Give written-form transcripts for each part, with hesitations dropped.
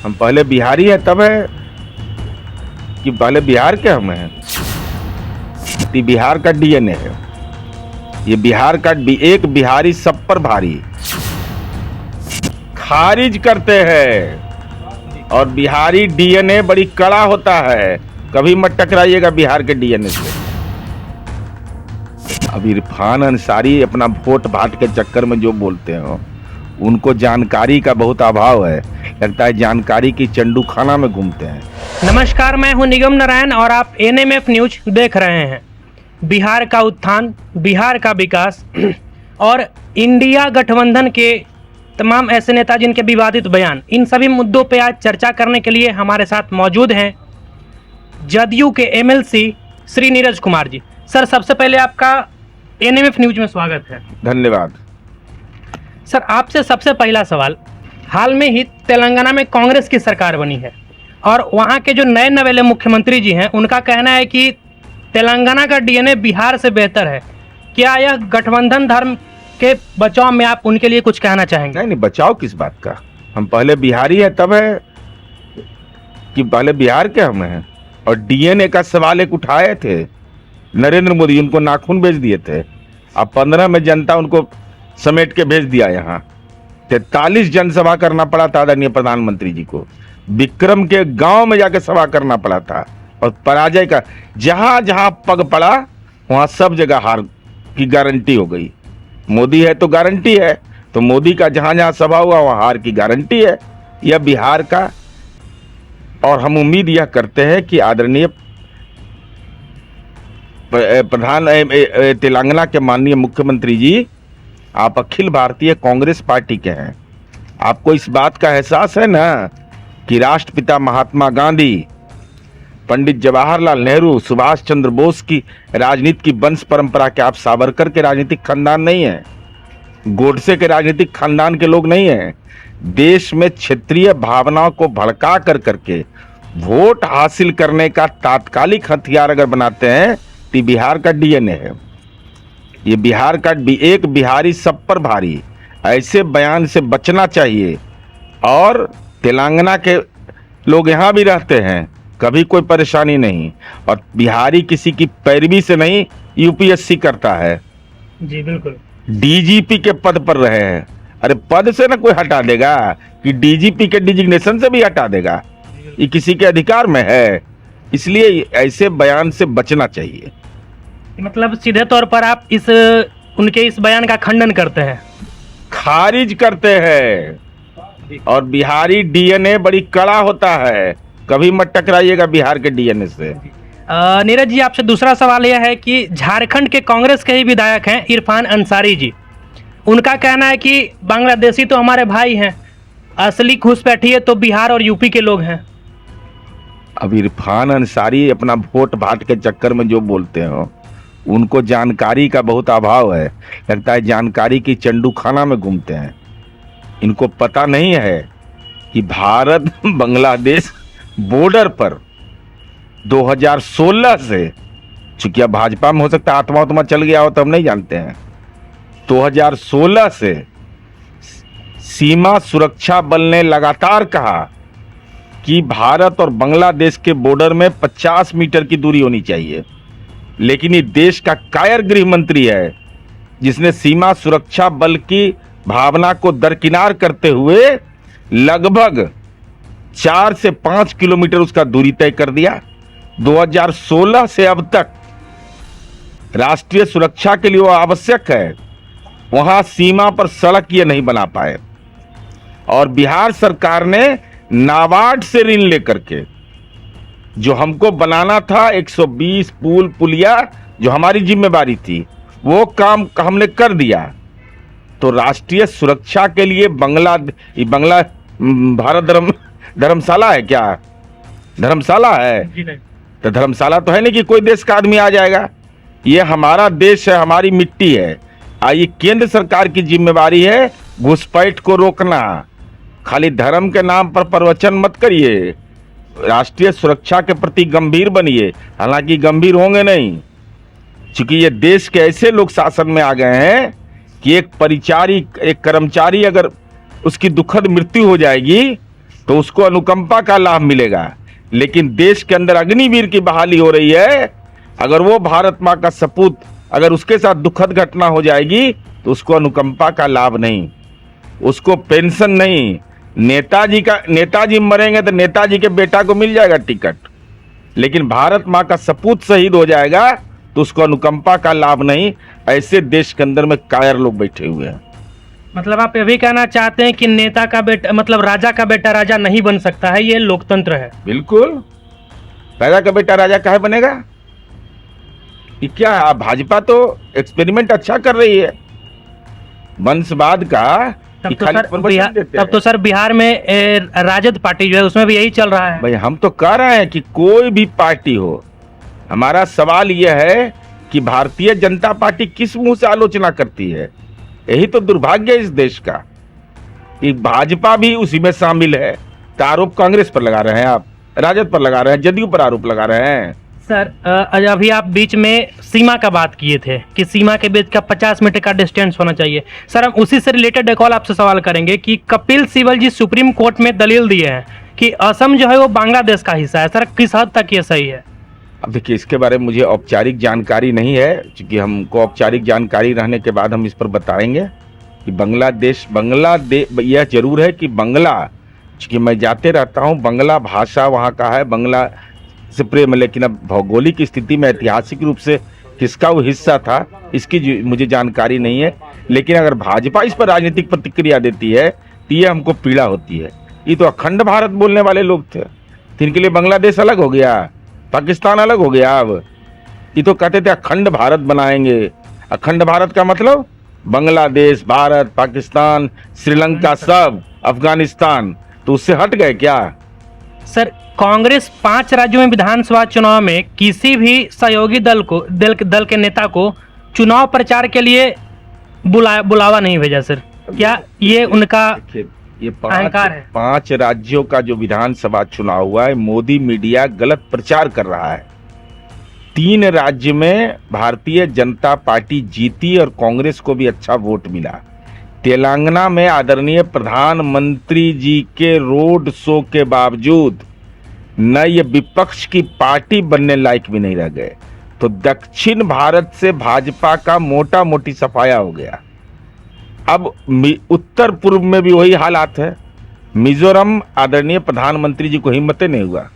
हम पहले बिहारी हैं तब है कि पहले बिहार के हम हैं। ये बिहार का डीएनए है। ये बिहार का एक बिहारी सब पर भारी खारिज करते हैं। और बिहारी डीएनए बड़ी कड़ा होता है, कभी मत टकराइएगा बिहार के डीएनए से। अब इरफान अंसारी अपना वोट भाट के चक्कर में जो बोलते हो, उनको जानकारी का बहुत अभाव है। लगता है जानकारी की चंडू खाना में घूमते हैं। नमस्कार, मैं हूं निगम नारायण और आप एनएमएफ न्यूज देख रहे हैं। बिहार का उत्थान, बिहार का विकास और इंडिया गठबंधन के तमाम ऐसे नेता जिनके विवादित बयान, इन सभी मुद्दों पे आज चर्चा करने के लिए हमारे साथ मौजूद हैं जदयू के एमएलसी श्री नीरज कुमार जी। सर, सबसे पहले आपका एनएमएफ न्यूज में स्वागत है। धन्यवाद। सर, आपसे सबसे पहला सवाल, हाल में ही तेलंगाना में कांग्रेस की सरकार बनी है और वहाँ के जो नए नवेले मुख्यमंत्री जी हैं, उनका कहना है कि तेलंगाना का डीएनए बिहार से बेहतर है। क्या यह गठबंधन धर्म के बचाव में आप उनके लिए कुछ कहना चाहेंगे? नहीं, बचाव किस बात का। हम पहले बिहारी हैं तब है कि पहले बिहार के हम हैं। और डीएनए का सवाल एक उठाए थे नरेंद्र मोदी, उनको नाखून भेज दिए थे। अब 15 में जनता उनको समेट के भेज दिया। यहाँ 43 जनसभा करना पड़ा था आदरणीय प्रधानमंत्री जी को। विक्रम के गांव में जाकर सभा करना पड़ा था और पराजय का जहां जहां पग पड़ा वहां सब जगह हार की गारंटी हो गई। मोदी है तो गारंटी है, तो मोदी का जहां जहां सभा हुआ वहां हार की गारंटी है। यह बिहार का, और हम उम्मीद यह करते हैं कि आदरणीय तेलंगाना के माननीय मुख्यमंत्री जी, आप अखिल भारतीय कांग्रेस पार्टी के हैं। आपको इस बात का एहसास है ना कि राष्ट्रपिता महात्मा गांधी, पंडित जवाहरलाल नेहरू, सुभाष चंद्र बोस की राजनीति की वंश परंपरा के, आप सावरकर के राजनीतिक खानदान नहीं है, गोडसे के राजनीतिक खानदान के लोग नहीं हैं। देश में क्षेत्रीय भावनाओं को भड़का कर करके वोट हासिल करने का तात्कालिक हथियार अगर बनाते हैं तो बिहार का डीएनए है। ये बिहार का एक बिहारी सब पर भारी, ऐसे बयान से बचना चाहिए। और तेलंगाना के लोग यहाँ भी रहते हैं, कभी कोई परेशानी नहीं। और बिहारी किसी की पैरवी से नहीं यूपीएससी करता है। जी बिल्कुल। डीजीपी के पद पर रहे हैं। अरे पद से ना कोई हटा देगा कि डीजीपी के डिजिग्नेशन से भी हटा देगा, ये किसी के अधिकार में है। इसलिए ऐसे बयान से बचना चाहिए। मतलब सीधे तौर पर आप उनके इस बयान का खंडन करते हैं, खारिज करते हैं। और बिहारी डीएनए बड़ी कड़ा होता है, कभी मत टकराइएगा बिहार के डीएनए से। नीरज जी, आपसे दूसरा सवाल यह है कि झारखंड के कांग्रेस के ही विधायक हैं इरफान अंसारी जी। उनका कहना है कि बांग्लादेशी तो हमारे भाई हैं, असली घुसपैठिए तो बिहार और यूपी के लोग हैं। अब इरफान अंसारी अपना वोट भाट के चक्कर में जो बोलते हो, उनको जानकारी का बहुत अभाव है। लगता है जानकारी की चंडू खाना में घूमते हैं। इनको पता नहीं है कि भारत बांग्लादेश बॉर्डर पर 2016 से, चूंकि अब भाजपा में हो सकता है आत्मा चल गया हो तो हम नहीं जानते हैं, 2016 से सीमा सुरक्षा बल ने लगातार कहा कि भारत और बांग्लादेश के बॉर्डर में 50 मीटर की दूरी होनी चाहिए। लेकिन ये देश का कायर गृह मंत्री है जिसने सीमा सुरक्षा बल की भावना को दरकिनार करते हुए लगभग 4 से 5 किलोमीटर उसका दूरी तय कर दिया। 2016 से अब तक राष्ट्रीय सुरक्षा के लिए वो आवश्यक है, वहां सीमा पर सड़क ये नहीं बना पाए। और बिहार सरकार ने नाबार्ड से ऋण लेकर के जो हमको बनाना था 120 पुल पुलिया, जो हमारी जिम्मेवारी थी, वो काम हमने कर दिया। तो राष्ट्रीय सुरक्षा के लिए भारत धर्मशाला है क्या? धर्मशाला है? तो धर्मशाला तो है नहीं कि कोई देश का आदमी आ जाएगा। ये हमारा देश है, हमारी मिट्टी है। ये केंद्र सरकार की जिम्मेवारी है घुसपैठ को रोकना। खाली धर्म के नाम पर प्रवचन मत करिए, राष्ट्रीय सुरक्षा के प्रति गंभीर बनिए। हालांकि गंभीर होंगे नहीं, क्योंकि ये देश के ऐसे लोग शासन में आ गए हैं कि एक कर्मचारी अगर उसकी दुखद मृत्यु हो जाएगी तो उसको अनुकंपा का लाभ मिलेगा। लेकिन देश के अंदर अग्निवीर की बहाली हो रही है, अगर वो भारत माँ का सपूत, अगर उसके साथ दुखद घटना हो जाएगी तो उसको अनुकंपा का लाभ नहीं, उसको पेंशन नहीं। नेताजी मरेंगे तो नेताजी के बेटा को मिल जाएगा टिकट, लेकिन भारत माँ का सपूत शहीद हो जाएगा तो उसको अनुकंपा का लाभ नहीं। ऐसे देश के अंदर में कायर लोग बैठे हुए हैं। मतलब आप ये भी कहना चाहते हैं कि नेता का बेटा, मतलब राजा का बेटा राजा नहीं बन सकता है, ये लोकतंत्र है। बिल्कुल, राजा का बेटा राजा काहे बनेगा? ये क्या है? भाजपा तो एक्सपेरिमेंट अच्छा कर रही है वंशवाद का। तब तो सर बिहार में राजद पार्टी जो है उसमें भी यही चल रहा है। भाई हम तो कह रहे हैं कि कोई भी पार्टी हो, हमारा सवाल यह है कि भारतीय जनता पार्टी किस मुंह से आलोचना करती है। यही तो दुर्भाग्य है इस देश का कि भाजपा भी उसी में शामिल है। तो आरोप कांग्रेस पर लगा रहे हैं, आप राजद पर लगा रहे हैं, जदयू पर आरोप लगा रहे हैं। सर अभी आप बीच में सीमा का बात किए थे कि सीमा के बीच का 50 मीटर का डिस्टेंस होना चाहिए। सर हम उसी से रिलेटेड एक और आपसे सवाल करेंगे कि कपिल सिब्बल जी सुप्रीम कोर्ट में दलील दिए हैं कि असम जो है वो बांग्लादेश का हिस्सा है। सर किस हद तक ये सही है? अब देखिए, इसके बारे में मुझे औपचारिक जानकारी नहीं है, क्योंकि हमको औपचारिक जानकारी रहने के बाद हम इस पर बताएंगे कि बांग्लादेश यह जरूर है कि बांग्ला, चूँकि मैं जाते रहता हूँ, बांग्ला भाषा वहाँ का है, बांग्ला से प्रेम है। लेकिन अब भौगोलिक स्थिति में ऐतिहासिक रूप से किसका वो हिस्सा था इसकी मुझे जानकारी नहीं है। लेकिन अगर भाजपा इस पर राजनीतिक प्रतिक्रिया देती है तो ये हमको पीड़ा होती है। ये तो अखंड भारत बोलने वाले लोग थे, तो इनके लिए बांग्लादेश अलग हो गया, पाकिस्तान अलग हो गया। अब ये तो कहते थे अखंड भारत बनाएंगे। अखंड भारत का मतलब बांग्लादेश, भारत, पाकिस्तान, श्रीलंका, सब, अफगानिस्तान, तो उससे हट गए क्या? सर कांग्रेस 5 राज्यों में विधानसभा चुनाव में किसी भी सहयोगी दल के नेता को चुनाव प्रचार के लिए बुलावा नहीं भेजा। सर क्या ये उनका ये अहंकार है? 5 राज्यों का जो विधानसभा चुनाव हुआ है, मोदी मीडिया गलत प्रचार कर रहा है। 3 राज्य में भारतीय जनता पार्टी जीती और कांग्रेस को भी अच्छा वोट मिला। तेलंगाना में आदरणीय प्रधानमंत्री जी के रोड शो के बावजूद न ये विपक्ष की पार्टी बनने लायक भी नहीं रह गए। तो दक्षिण भारत से भाजपा का मोटा मोटी सफाया हो गया। अब उत्तर पूर्व में भी वही हालात है। मिजोरम आदरणीय प्रधानमंत्री जी को हिम्मत नहीं हुआ,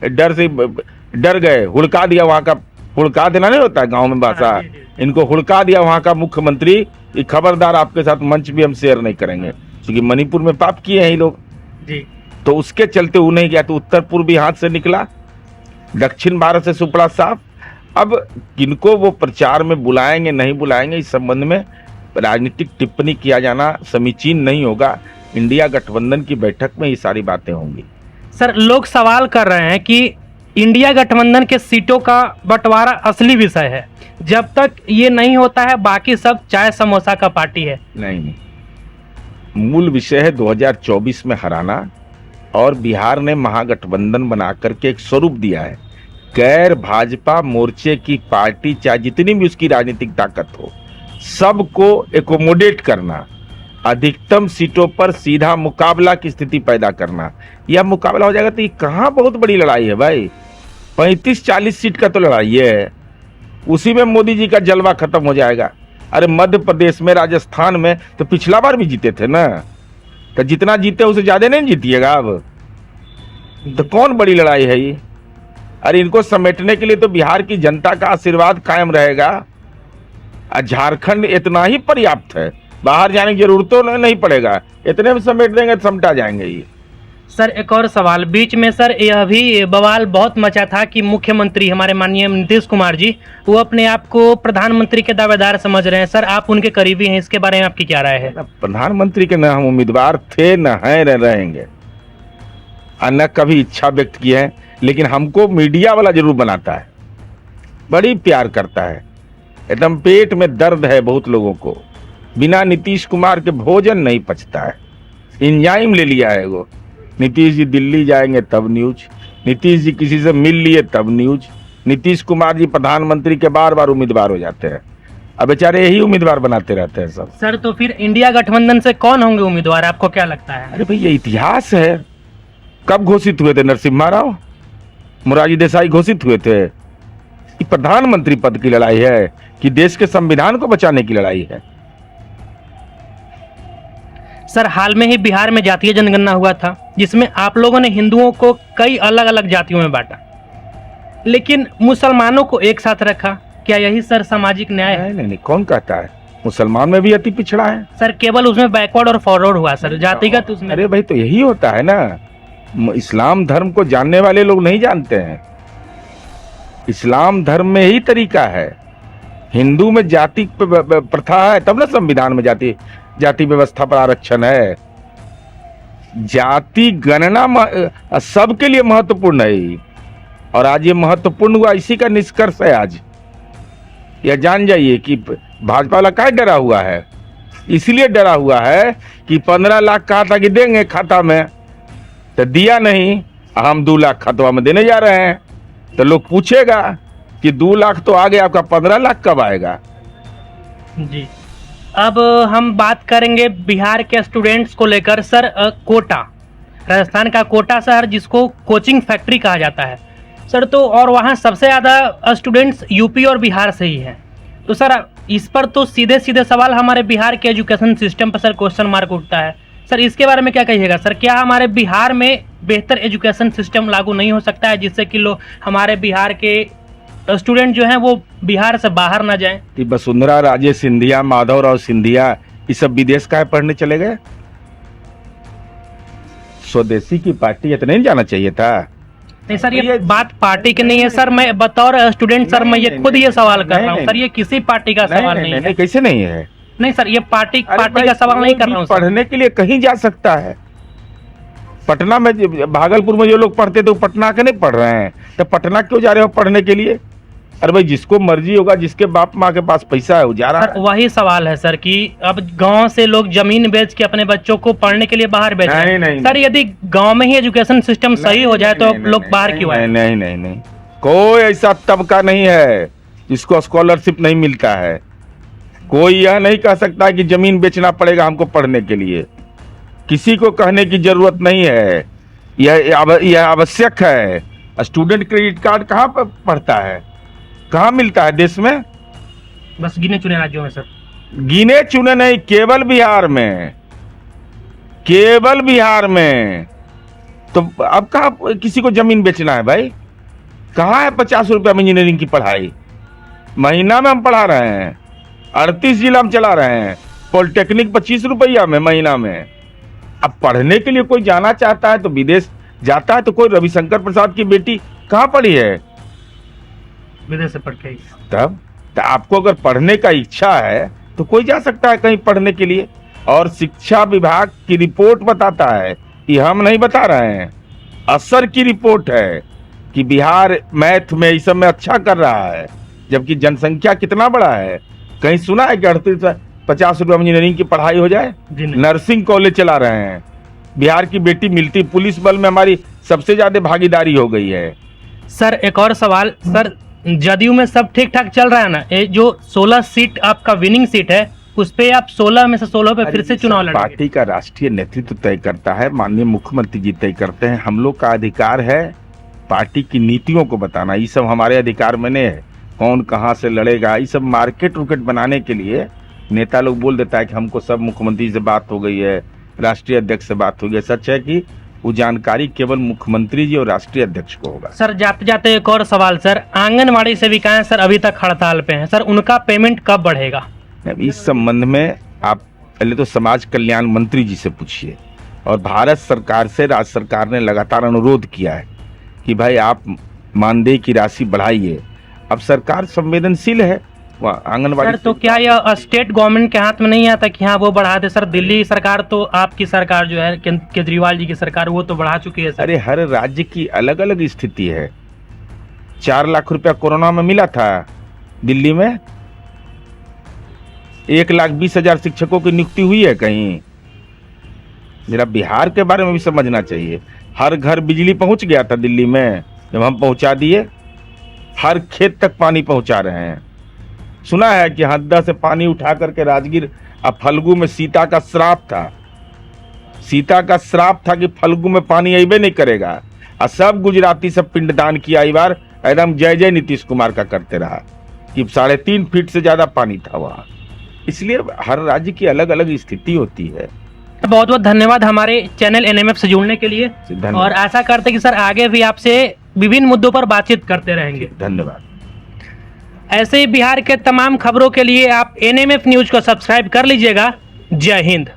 डर गए, हुड़का दिया। वहां का हुड़का देना नहीं होता है गांव में भाषा, इनको हुड़का दिया वहां का मुख्यमंत्री। खबरदार, आपके साथ मंच भी हम शेयर नहीं करेंगे, क्योंकि मणिपुर में पाप किए हैं ये लोग जी। तो उसके चलते वो नहीं गया, तो उत्तर पूर्वी हाथ से निकला, दक्षिण भारत से सुपड़ा साफ। अब किनको वो प्रचार में बुलाएंगे नहीं बुलाएंगे, इस संबंध में राजनीतिक टिप्पणी किया जाना समीचीन नहीं होगा। इंडिया गठबंधन की बैठक में ये सारी बातें होंगी। सर लोग सवाल कर रहे हैं कि इंडिया गठबंधन के सीटों का बंटवारा असली विषय है, जब तक ये नहीं होता है बाकी सब चाय समोसा का पार्टी है। नहीं, मूल विषय है 2024 में हराना, और बिहार ने महागठबंधन बना करके एक स्वरूप दिया है। गैर भाजपा मोर्चे की पार्टी, चाहे जितनी भी उसकी राजनीतिक ताकत हो, सबको एकोमोडेट करना, अधिकतम सीटों पर सीधा मुकाबला की स्थिति पैदा करना। यह मुकाबला हो जाएगा तो ये कहाँ बहुत बड़ी लड़ाई है भाई, 35-40 सीट का तो लड़ाई है। उसी में मोदी जी का जलवा खत्म हो जाएगा। अरे मध्य प्रदेश में, राजस्थान में तो पिछला बार भी जीते थे ना, तो जितना जीते उसे ज्यादा नहीं जीतिएगा अब। तो कौन बड़ी लड़ाई है ये? अरे इनको समेटने के लिए तो बिहार की जनता का आशीर्वाद कायम रहेगा। झारखंड इतना ही पर्याप्त है, बाहर जाने की जरूरत तो नहीं पड़ेगा, इतने में समेट देंगे तो समटा जाएंगे ये। सर एक और सवाल, बीच में सर यह भी बवाल बहुत मचा था कि मुख्यमंत्री हमारे माननीय नीतीश कुमार जी वो अपने आप को प्रधानमंत्री के दावेदार समझ रहे हैं। सर आप उनके करीबी हैं, इसके बारे में आपकी क्या राय है? प्रधानमंत्री के न हम उम्मीदवार थे, न हैं, न रहेंगे, न कभी इच्छा व्यक्त की है। लेकिन हमको मीडिया वाला जरूर बनाता है, बड़ी प्यार करता है, एकदम पेट में दर्द है बहुत लोगों को। बिना नीतीश कुमार के भोजन नहीं पचता है, इंजाइम ले लिया है वो। नीतीश जी दिल्ली जाएंगे तब न्यूज, नीतीश जी किसी से मिल लिए तब न्यूज, नीतीश कुमार जी प्रधानमंत्री के बार बार उम्मीदवार हो जाते हैं। अब बेचारे यही उम्मीदवार बनाते रहते हैं सब। सर तो फिर इंडिया गठबंधन से कौन होंगे उम्मीदवार, आपको क्या लगता है? अरे भाई ये इतिहास है, कब घोषित हुए थे? नरसिम्हा राव, मोरारजी देसाई घोषित हुए थे। ये प्रधानमंत्री पद की लड़ाई है कि देश के संविधान को बचाने की लड़ाई है? सर हाल में ही बिहार में जातीय जनगणना हुआ था, जिसमें आप लोगों ने हिंदुओं को कई अलग अलग जातियों में बांटा, लेकिन मुसलमानों को एक साथ रखा। क्या यही सर सामाजिक न्याय है? नहीं, कौन कहता है? मुसलमान में भी अति पिछड़ा है सर, केवल उसमें बैकवर्ड और फॉरवर्ड हुआ सर, जातिगत उसमें। अरे भाई, तो यही होता है ना। इस्लाम धर्म को जानने वाले लोग नहीं जानते हैं। इस्लाम धर्म में ही तरीका है। हिंदू में जाति प्रथा है, तब ना संविधान में जाति व्यवस्था पर आरक्षण है। जाति गणना सबके लिए महत्वपूर्ण है, और आज ये महत्वपूर्ण हुआ, इसी का निष्कर्ष है आज। यह जान जाइए कि भाजपा वाला क्या डरा हुआ है। इसलिए डरा हुआ है कि 15 लाख कहा था कि देंगे खाता में, तो दिया नहीं। हम 2 लाख खतवा में देने जा रहे हैं, तो लोग पूछेगा कि 2 लाख तो आ गया, आपका 15 लाख कब आएगा? जी, अब हम बात करेंगे बिहार के स्टूडेंट्स को लेकर। सर कोटा, राजस्थान का कोटा शहर जिसको कोचिंग फैक्ट्री कहा जाता है सर, तो और वहाँ सबसे ज़्यादा स्टूडेंट्स यूपी और बिहार से ही हैं। तो सर इस पर तो सीधे सीधे सवाल हमारे बिहार के एजुकेशन सिस्टम पर सर क्वेश्चन मार्क उठता है। सर इसके बारे में क्या कहिएगा सर? क्या हमारे बिहार में बेहतर एजुकेशन सिस्टम लागू नहीं हो सकता है, जिससे कि लोग, हमारे बिहार के स्टूडेंट जो हैं वो बिहार से बाहर ना जाएं? वसुंधरा राजे सिंधिया, माधवराव सिंधिया, ये सब विदेश का पढ़ने चले गए। स्वदेशी की पार्टी है तो नहीं जाना चाहिए था? नहीं सर, ये बात पार्टी की नहीं है सर। मैं बतौर स्टूडेंट सर, मैं ये खुद ये सवाल कर रहा हूँ सर, ये किसी पार्टी का सवाल नहीं है। कैसे नहीं है? नहीं सर, ये पार्टी का सवाल नहीं कर रहा हूँ। पढ़ने के लिए कहीं जा सकता है। पटना में, भागलपुर में जो लोग पढ़ते थे वो पटना के नहीं पढ़ रहे हैं, तो पटना क्यों जा रहे हो पढ़ने के लिए? अरे भाई, जिसको मर्जी होगा, जिसके बाप माँ के पास पैसा है वो जा रहा है। वही सवाल है सर कि अब गांव से लोग जमीन बेच के अपने बच्चों को पढ़ने के लिए बाहर भेज रहे हैं। सर यदि गांव में ही एजुकेशन सिस्टम सही हो जाए तो लोग बाहर क्यों आए? नहीं, कोई ऐसा तबका नहीं है जिसको स्कॉलरशिप नहीं मिलता है। कोई यह नहीं कह सकता कि जमीन बेचना पड़ेगा हमको पढ़ने के लिए। किसी को कहने की जरूरत नहीं है, यह आवश्यक है। स्टूडेंट क्रेडिट कार्ड कहाँ पर पढ़ता है, कहाँ मिलता है देश में? बस गिने चुने राज्यों में सर। गिने चुने नहीं, केवल बिहार में, केवल बिहार में। तो अब कहाँ किसी को जमीन बेचना है भाई? कहाँ है 50 रुपया में इंजीनियरिंग की पढ़ाई? महीना में हम पढ़ा रहे हैं, 38 जिला में चला रहे हैं। पॉलिटेक्निक 25 रुपया में महीना में। अब पढ़ने के लिए कोई जाना चाहता है तो विदेश जाता है। तो कोई रविशंकर प्रसाद की बेटी कहाँ पढ़ी है? विदेश से पढ़ के। तब तो आपको अगर पढ़ने का इच्छा है तो कोई जा सकता है कहीं पढ़ने के लिए। और शिक्षा विभाग की रिपोर्ट बताता है, ये हम नहीं बता रहे हैं, असर की रिपोर्ट है कि बिहार मैथ में इस सब में अच्छा कर रहा है, जबकि जनसंख्या कितना बड़ा है। कहीं सुना है कि 50 रुपये में इंजीनियरिंग की पढ़ाई हो जाए? नर्सिंग कॉलेज चला रहे हैं। बिहार की बेटी मिलती, पुलिस बल में हमारी सबसे ज्यादा भागीदारी हो गई है। सर एक और सवाल सर, जदयू में सब ठीक ठाक चल रहा है ना? ये जो 16 सीट आपका विनिंग सीट है, उस पे आप 16 में से 16 पे फिर से चुनाव लड़ेंगे? पार्टी का राष्ट्रीय नेतृत्व तय करता है, माननीय मुख्यमंत्री जी तय करते हैं। हम लोग का अधिकार है पार्टी की नीतियों को बताना, ये सब हमारे अधिकार में नहीं है। कौन कहाँ से लड़ेगा, ये सब मार्केट उर्केट बनाने के लिए नेता लोग बोल देता है कि हमको सब मुख्यमंत्री से बात हो गई है, राष्ट्रीय अध्यक्ष से बात हो गई है। सच है कि वो जानकारी केवल मुख्यमंत्री जी और राष्ट्रीय अध्यक्ष को होगा। सर जाते जाते एक और सवाल सर, आंगनवाड़ी सेविकाएं सर अभी तक हड़ताल पे हैं सर, उनका पेमेंट कब बढ़ेगा? इस संबंध में आप पहले तो समाज कल्याण मंत्री जी से पूछिए। और भारत सरकार से राज्य सरकार ने लगातार अनुरोध किया है कि भाई आप मानदेय की राशि बढ़ाइए। अब सरकार संवेदनशील है आंगनवाड़ी। सर तो क्या यह स्टेट गवर्नमेंट के हाथ में नहीं आता कि हाँ वो बढ़ा दे? सर दिल्ली सरकार तो, आपकी सरकार जो है केजरीवाल जी की सरकार, वो तो बढ़ा चुकी है सर। अरे हर राज्य की अलग अलग स्थिति है। 4 लाख रुपया कोरोना में मिला था दिल्ली में, 1,20,000 शिक्षकों की नियुक्ति हुई है कहीं? जरा बिहार के बारे में भी समझना चाहिए। हर घर बिजली पहुंच गया था दिल्ली में, जब हम पहुंचा दिए। हर खेत तक पानी पहुंचा रहे हैं। सुना है कि हद्दा से पानी उठा करके राजगीर अब फल्गु में सीता का श्राप था, सीता का श्राप था कि फल्गु में पानी अबे नहीं करेगा, और सब गुजराती सब पिंडदान किया ई बार, एकदम जय जय नीतीश कुमार का करते रहा कि 3.5 फीट से ज्यादा पानी था वहां। इसलिए हर राज्य की अलग अलग स्थिति होती है। बहुत बहुत धन्यवाद हमारे चैनल एनएमएफ से जुड़ने के लिए, धन्यवाद। और आशा करते हैं कि सर आगे भी आपसे विभिन्न मुद्दों पर बातचीत करते रहेंगे। धन्यवाद। ऐसे ही बिहार के तमाम खबरों के लिए आप एनएमएफ न्यूज को सब्सक्राइब कर लीजिएगा। जय हिंद।